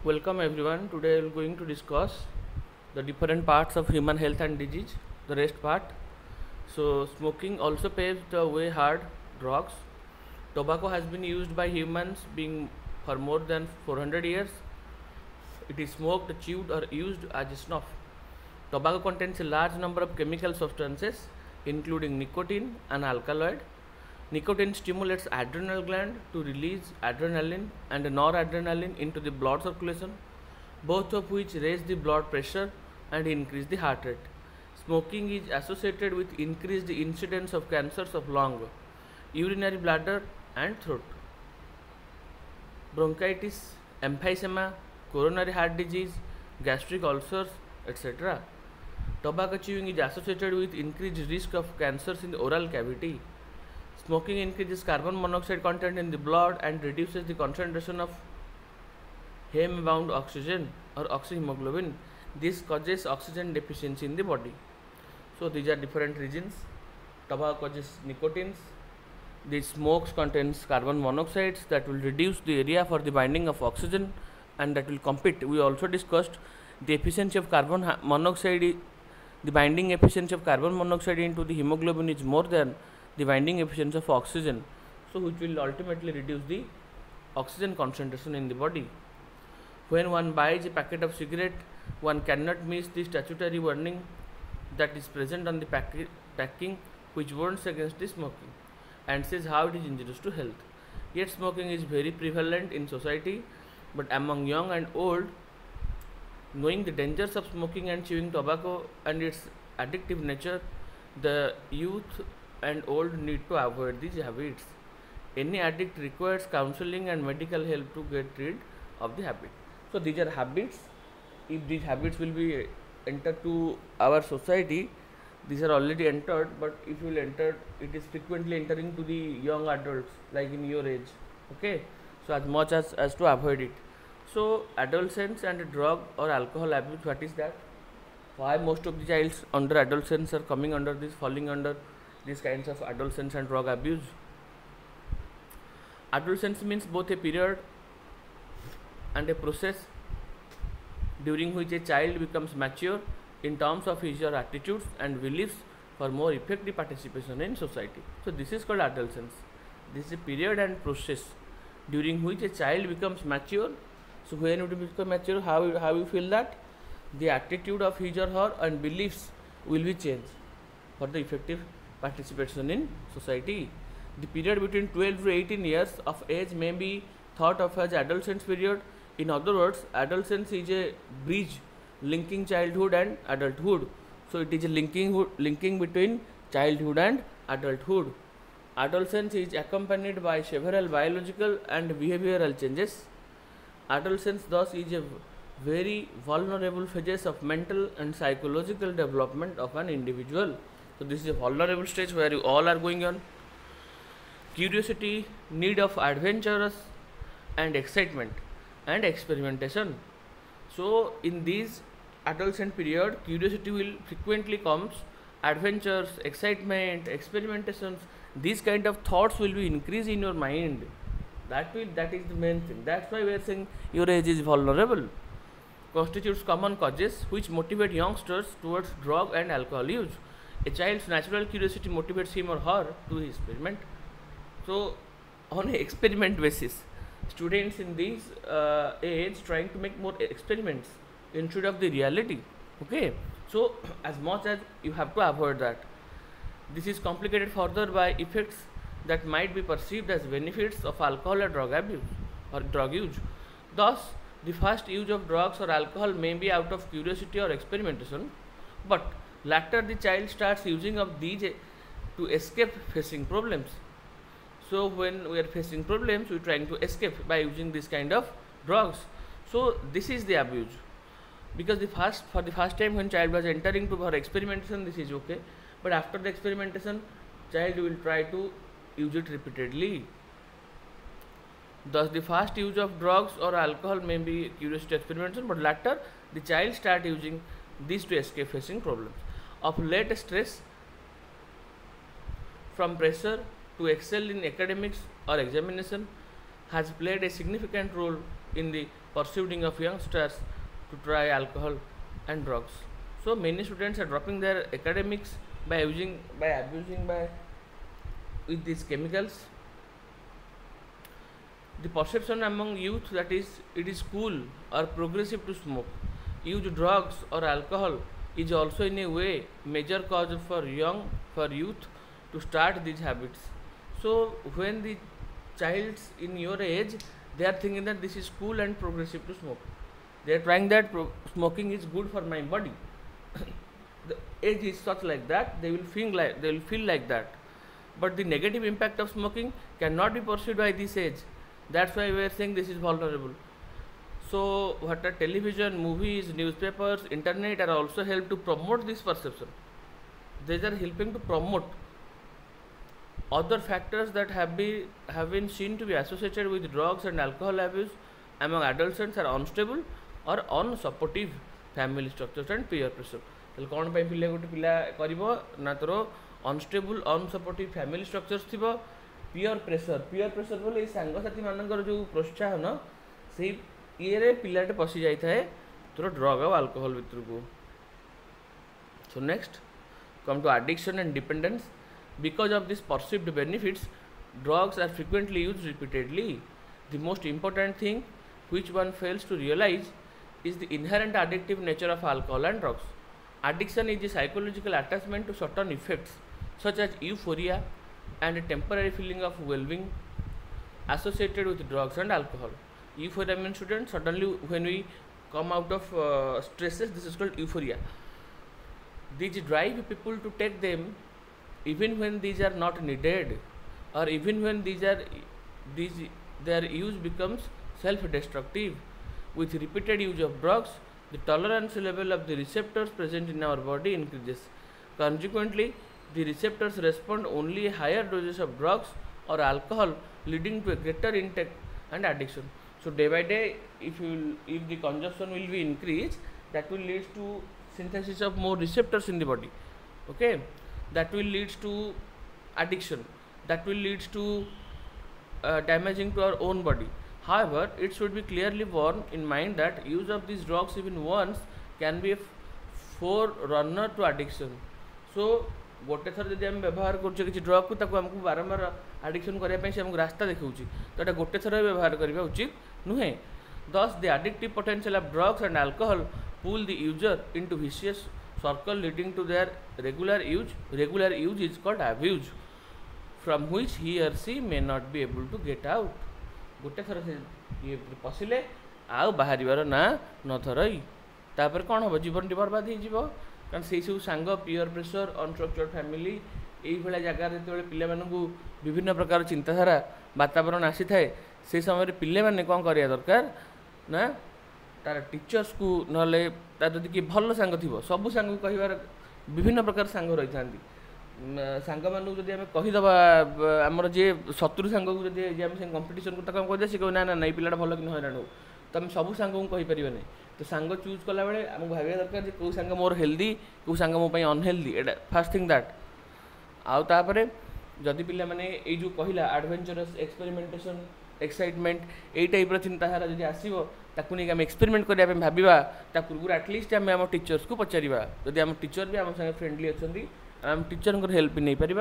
Welcome everyone. Today we are going to discuss the different parts of human health and disease, the rest part. So, smoking also paves the way hard drugs. Tobacco has been used by humans being for more than 400 years. It is smoked, chewed or used as a snuff. Tobacco contains a large number of chemical substances including nicotine and alkaloid. Nicotine stimulates adrenal gland to release adrenaline and noradrenaline into the blood circulation, both of which raise the blood pressure and increase the heart rate. Smoking is associated with increased incidence of cancers of lung, urinary bladder and throat, bronchitis, emphysema, coronary heart disease, gastric ulcers, etc. Tobacco chewing is associated with increased risk of cancers in the oral cavity. Smoking increases carbon monoxide content in the blood and reduces the concentration of heme-bound oxygen or oxyhemoglobin. This causes oxygen deficiency in the body. So these are different reasons. Tobacco causes nicotines. The smokes contains carbon monoxides that will reduce the area for the binding of oxygen and that will compete. We also discussed the efficiency of carbon monoxide. The binding efficiency of carbon monoxide into the hemoglobin is more than the binding efficiency of oxygen, so which will ultimately reduce the oxygen concentration in the body. When one buys a packet of cigarette, one cannot miss the statutory warning that is present on the packing, which warns against the smoking and says how it is injurious to health. Yet smoking is very prevalent in society, but among young and old, knowing the dangers of smoking and chewing tobacco and its addictive nature, the youth and old need to avoid these habits. Any addict requires counseling and medical help to get rid of the habit. So these are habits. If these habits will be entered to our society, these are already entered, but if you will enter, it is frequently entering to the young adults like in your age. Okay, so as much as to avoid it. So adolescents and drug or alcohol abuse, what is that? Why most of the childs under adolescence are coming under this, falling under these kinds of adolescence and drug abuse? Adolescence means both a period and a process during which a child becomes mature in terms of his or her attitudes and beliefs for more effective participation in society. So this is called adolescence. This is a period and process during which a child becomes mature. So when it becomes mature, how you feel that? The attitude of his or her and beliefs will be changed for the effective participation in society. The period between 12 to 18 years of age may be thought of as adolescence period. In other words, adolescence is a bridge linking childhood and adulthood. So it is a linking between childhood and adulthood. Adolescence is accompanied by several biological and behavioral changes. Adolescence thus is a very vulnerable phases of mental and psychological development of an individual. So this is a vulnerable stage where you all are going on. Curiosity, need of adventurous and excitement and experimentation. So in this adolescent period, curiosity will frequently comes, adventures, excitement, experimentations, these kind of thoughts will be increased in your mind. That is the main thing. That's why we are saying your age is vulnerable. Constitutes common causes which motivate youngsters towards drug and alcohol use. A child's natural curiosity motivates him or her to experiment. So on an experiment basis, students in this age trying to make more experiments instead of the reality. Okay, so as much as you have to avoid that. This is complicated further by effects that might be perceived as benefits of alcohol or drug abuse or drug use. Thus, the first use of drugs or alcohol may be out of curiosity or experimentation, but later the child starts using of these to escape facing problems. So when we are facing problems, we are trying to escape by using this kind of drugs. So this is the abuse, because for the first time when child was entering to for experimentation, this is okay, but after the experimentation, child will try to use it repeatedly. Thus the first use of drugs or alcohol may be curiosity experimentation, but later the child start using this to escape facing problems. Of late, stress from pressure to excel in academics or examination has played a significant role in the persuading of youngsters to try alcohol and drugs. So many students are dropping their academics by abusing with these chemicals. The perception among youth that it is cool or progressive to smoke, use drugs or alcohol is also in a way major cause for youth to start these habits. So when the child's in your age, they are thinking that this is cool and progressive to smoke. They are trying that smoking is good for my body. The age is such like that, they will feel like that. But the negative impact of smoking cannot be perceived by this age. That's why we are saying this is vulnerable. So what are television, movies, newspapers, internet are also help to promote this perception. They are helping to promote other factors that have been seen to be associated with drugs and alcohol abuse among adolescents are unstable or unsupportive family structures and peer pressure. ताले कौन पे पिले गोटे पिला करिवो ना तोर unstable unsupportive family structures थिबो पीयर प्रेशर बोले सांग साथी मानकर जो प्रोत्साहन से ये पिलाटे पशि जाई थाए तोर ड्रग और अल्कोहल भितर को. So next come to addiction and dependence. Because of this perceived benefits drugs are frequently used repeatedly. The most important thing which one fails to realize is the inherent addictive nature of alcohol and drugs. Addiction is a psychological attachment to certain effects such as euphoria and a temporary feeling of well-being associated with drugs and alcohol. Euphoria means students, suddenly when we come out of stresses, this is called euphoria. These drive people to take them even when these are not needed, or even when their use becomes self-destructive. With repeated use of drugs, the tolerance level of the receptors present in our body increases. Consequently, the receptors respond only higher doses of drugs or alcohol, leading to a greater intake and addiction. So day by day, if the consumption will be increased, that will lead to synthesis of more receptors in the body. Okay, that will lead to addiction. That will lead to damaging to our own body. However, it should be clearly borne in mind that use of these drugs even once can be a forerunner to addiction. So गोटे थर जब आम व्यवहार कर drug को आमको बारंबार आडिक्शन करने से आमको रास्ता देखा तो ये गोटे थर व्यवहार करने उचित नुहे. Thus the addictive potential of drugs and alcohol pull the user into vicious circle leading to their regular use. Regular use is called abuse, from which he or she may not be able to get out. गोटे थर से ये पशिले आउ बाहर ना न थरई तापर कौन हम जीवन टी बर्बाद हो कारण से सब सांग पीयर प्रेशर अनस्ट्रक्चर्ड फैमिली ये जगार जो पे विभिन्न प्रकार चिंताधारा वातावरण आसी थाए से समय पे मैंने कौन करिया दरकार ना तार टीचर्स को ना तार जदि किए भल सांग थी सबू सांग कहार विभिन्न प्रकार सांग रही था सांग मानू जब आम कहीदबा आमर जी शत्रु सांग को जब आम से कंपिटिशन को कह सी कह ना ना पिलाटा भल कि हैरान हो तो आम सब सांग को कहीपर नहीं. तो सांग चूज कला बेले आमको भाविया दरकार कौ सांग मोर हेल्दी कौ सांग मो unhealthy Etah fast thing that आउे जदि पिला माने ये जो कहला एडवेंचरस एक्सपेरिमेंटेशन एक्साइटमेंट यही टाइप चिंताधारा जब आसो ताकू नहीं आम एक्सपेरिमेंट करने भावा पूर्व एटलिस्ट आम आम टीचर्स को पचार जदि आम टीचर भी आम संगे फ्रेंडली अच्छा आम टीचर हेल्प भी नहीं पार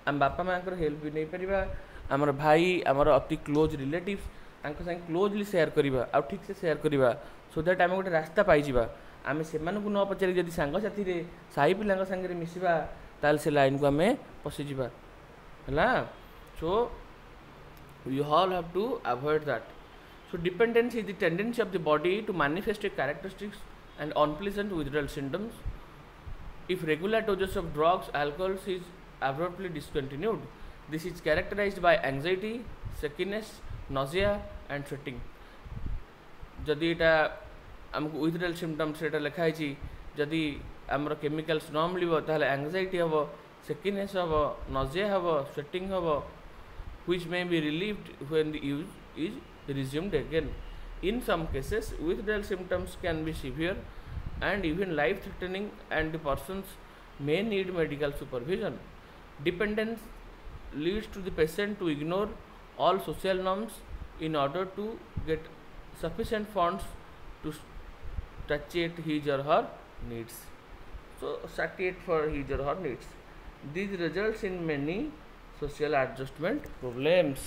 आम बापा माँ हेल्प भी नहीं पार आमर भाई आमर अति क्लोज रिलेटिव्स संगे क्लोजली सेयार करवा आ ठीक से सेयार करवा सो दैट आम गोटे रास्ता पाइबा आम से न पचारि जदि सांग साथी साही पिला सागर मिसवा ताल से लाइन को आम पशिजा है. So you all have to avoid that. So dependence is the tendency of the body to manifest characteristics and unpleasant withdrawal symptoms. If regular doses of drugs alcohol is abruptly discontinued, this is characterized by anxiety, shakiness, nausea and sweating. जदि यहाँ आमको withdrawal symptoms एटा लिखाई जदि आमर chemicals न मिल ताहले anxiety हम शेकिनेस हम नजिया हम स्वेटिंग हम which may be relieved when the use is resumed again. In some cases withdrawal symptoms can be severe and even life threatening and the persons may need medical supervision. Dependence leads to the patient to ignore all social norms in order to get sufficient funds to satiate his or her needs. So satiate for his or her needs. This results in many social adjustment problems.